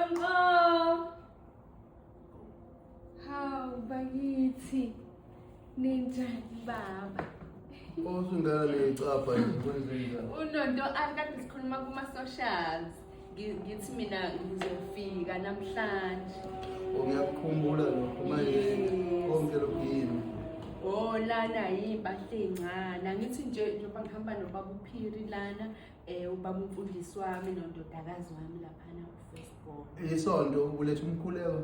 Mambo! Hawu bakithi ninjani baba? Usungena lecapha nje Unondo akade sikhuluma kuma socials. Ngithi mina ngizofika namhlanje. Ngiyakukhumbula lokho manje konke lokuyini. Oh lana yimpahla encane. Ngithi njengoba ngihamba nobaba uPhiri lana ubaba umfundisi wami nondodakazi wami lapha na ku-Facebook. Isonto ulethe umkhuleko.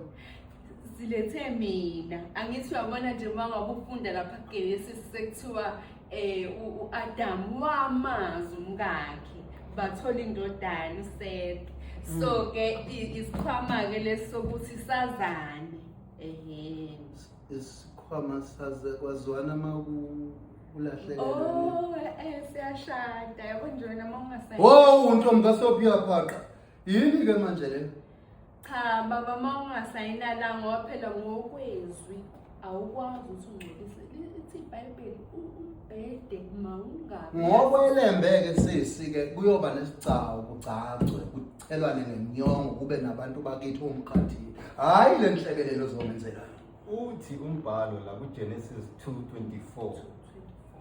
Silethe mina. Angithi uyabona nje mangabe ufunda lapha kuGenesis sekuthiwa uAdam wamazi umkakhe bathola indodana uSeth. So ke isikhwama ke lesokuthi sazane. Isikhwama saze kwazwana makulahlekela. Oh siyashada yabo njena mawungasayi. Wo untombi kaSophia phaqa. Yini ke manje le? Cha baba mawungasayina la ngoba phela ngokwezwi awukwazi ukuthi ungcolise lithi iBhayibheli ubhede mawungabi. Ngokwelembeke sisike kuyoba nesiccawu kugcacwe kucelwane ngenyongo kube nabantu bakithi omkhathini. Hayi le nhlekelelo zomenzela. Uthi umbhalo la kuGenesis 2:24.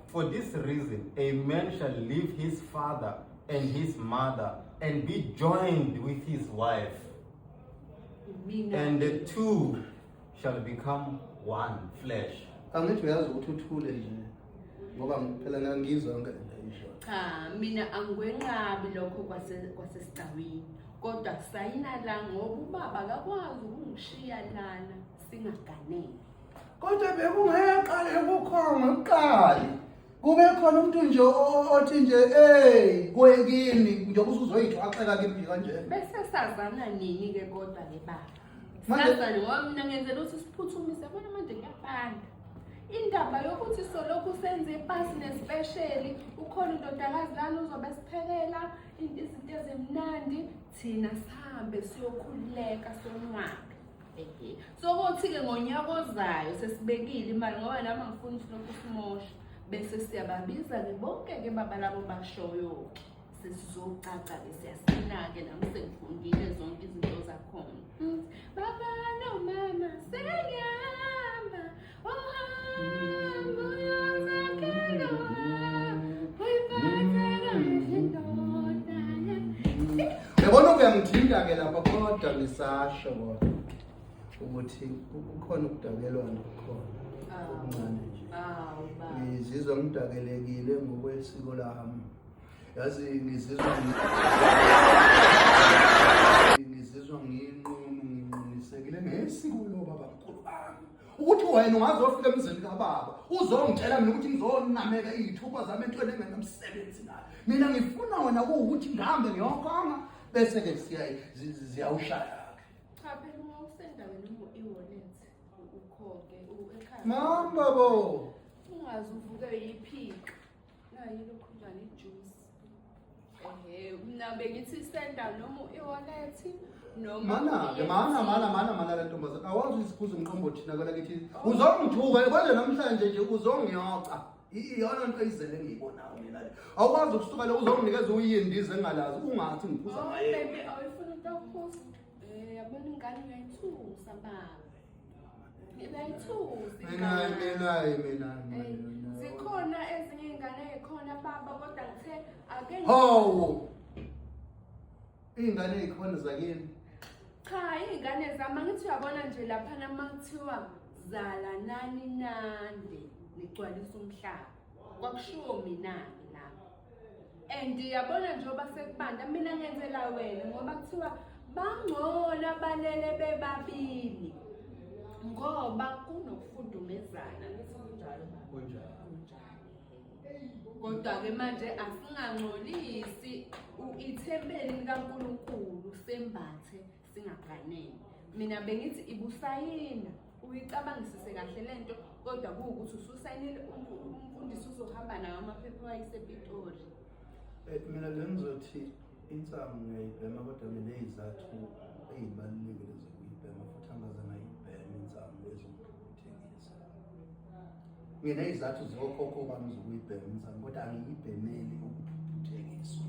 For this reason a man shall leave his father and his mother and be joined with his wife, and the two shall become one flesh. Angithi uyazi ukuthi uthule nje ngoba phela ngangizwa yonke lento ayisho. Cha mina angikwenqabi lokho kwasesicawini kodwa sayina la ngoba ubaba akakwazi ukungishiya lana singaganele. Kodwa bekungeqale ukukhonga uqali. Kube khona umuntu nje othi nje kwekini njengoba usuzoyithwaxeka kimi kanje. Bese sazana nini ke kodwa ke baba. Manje Sazana ngoba mina ngenzela ukuthi siphuthumise bona manje ngiyabanda. Indaba yokuthi solokhu senze ipasi nespecial ukhona indodakazi lana uzobe siphekela izinto ezimnandi thina sihambe siyokhululeka sonwabe. Sokuthi ke ngonyaka ozayo sesibekile imali ngoba nami ngifuna ukuthi simoshe bese siyababiza ke bonke ke baba labo bashoyo sesizocaca ke siyasina ke nami sengifundile zonke izinto zakhona. Baba no mama sengiyamba ohambo yozakela uyibhekela ndoda. yabona kuyangithinta ke lapha kodwa ngisasho kodwa ukuthi kukhona ukudakelwana kukhona okuncane nje. Ngizizwa ngidakelekile ngokwesiko lami. Yazi ngizizwa nginqunisekile ngesiko lo baba mkhulu bami. Ukuthi wena ungazofika emzini kaBaba uzongitshela mina ukuthi ngizonameka izithupha zami entweni engenomsebenzi nayo. Mina ngifuna wena ukuthi ngihambe ngiyokhonga bese ke ziyawushaya. Cha phela uma usendaweni e-wallet ukhokhe ekhaya. Mama bo. Ungazi uvuke yiphika. Nayi lokhu njani ijuice. Mina bengithi senda noma e-wallet noma mana le ntombazana awazi isikhuzo umqombo thina kwela kithi uzongithuka konje namhlanje nje uzongiyoca iyona into izele engiyibonayo mina le awukwazi ukusuka le uzonginikeza uyindize engalazi ungathi ngiphuza ngaye. Baby awufuna ukuphuza yabona ingane uyayithusa baba. Mina. Zikhona ezinye ingane ezikhona baba kodwa ngithe ake Hawu ingane ezikhona zakini. Cha ingane zami ngithi uyabona nje lapha namakuthiwa zala nani nande ligcwalisa umhlaba. Kwakushiwo mina lapha. And yabona njengoba sekubanda mina ngenzela wena ngoba kuthiwa bangcola balele bebabili. Ngoba kunokufudumezana kunjalo. Kodwa ke manje asingangcolisi ithempeli likaNkulunkulu sembathe singaganele. Mina bengithi ibusayina uyicabangisise kahle lento kodwa kuukuthi ususayinile umfundisi uzohamba nayo amaphepha wayisePitori. Mina bengizothi insangu ngiyibhema kodwa nginezizathu ezibalulekile zokuyibhema futhi angazange ngiyibheme insangu ezomthengisa. Nginezizathu zokhokho bami zokuyibhema insangu kodwa angiyibhemeli ukuthengiswa.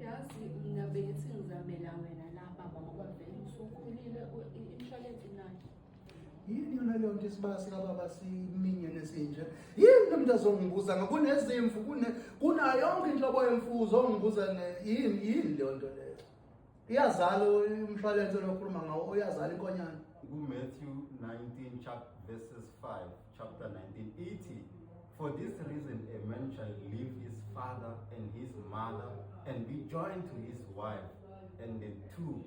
Yazi mina bengithi ngizamela wena la baba ngoba ufuna leyo nto isibaya sikababa siminye nesinje. Yini lo muntu azongibuza ngakunezimvu kuna yonke inhlobo yemfuzo ongibuza yini leyo nto leyo. Iyazala umshwalense lokhuluma ngawo uyazala inkonyane. Matthew 19 verses 5, chapter 19, 80. For this reason a man shall leave his father and his mother and be joined to his wife, and the two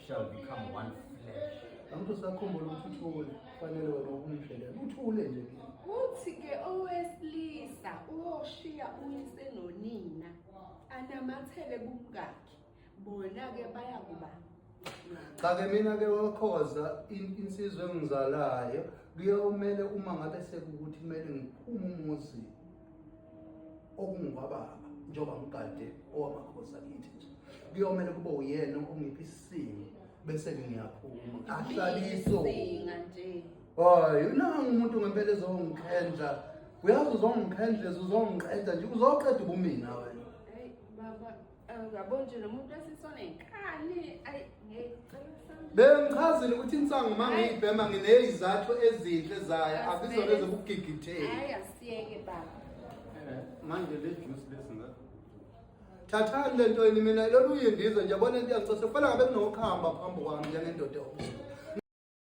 shall become one flesh. Angithi usakhumbula ukuthi uthule kufanele wena ukumhlelela uthule nje. Uthi ke owesilisa uyoshiya uyise nonina anamathele kumkakhe. Bona ke bayakuba. Cha-ke mina ke wakhoza insizwe engizalayo kuyomele uma ngabe sekukuthi kumele ngiphume umuzi okungwababa njengoba ngigade owamakhosi akithi nje. Kuyomele kube uyena ongipha isimo bese ngiyaphuma. Ahlaliso. Singa nje. Hayi, nangu umuntu ngempela ezongikhendla. Uyazi uzongikhendla, uzongiqeda nje uzoqeda ubumina wena. Hey baba, ngabona nje nomuntu esisona enkani, ayi ngecela. Bengichazile ukuthi insangu mangiyibhema nginezizathu ezinhle zayo akuzona ezokugigithela. Hayi asiyeke baba. Manje le juice lesinga. Thatha lento yini mina lolu uyindiza nje yabona into yangicose kufanele ngabe kunokuhamba phambi kwami njengendoda yomzi.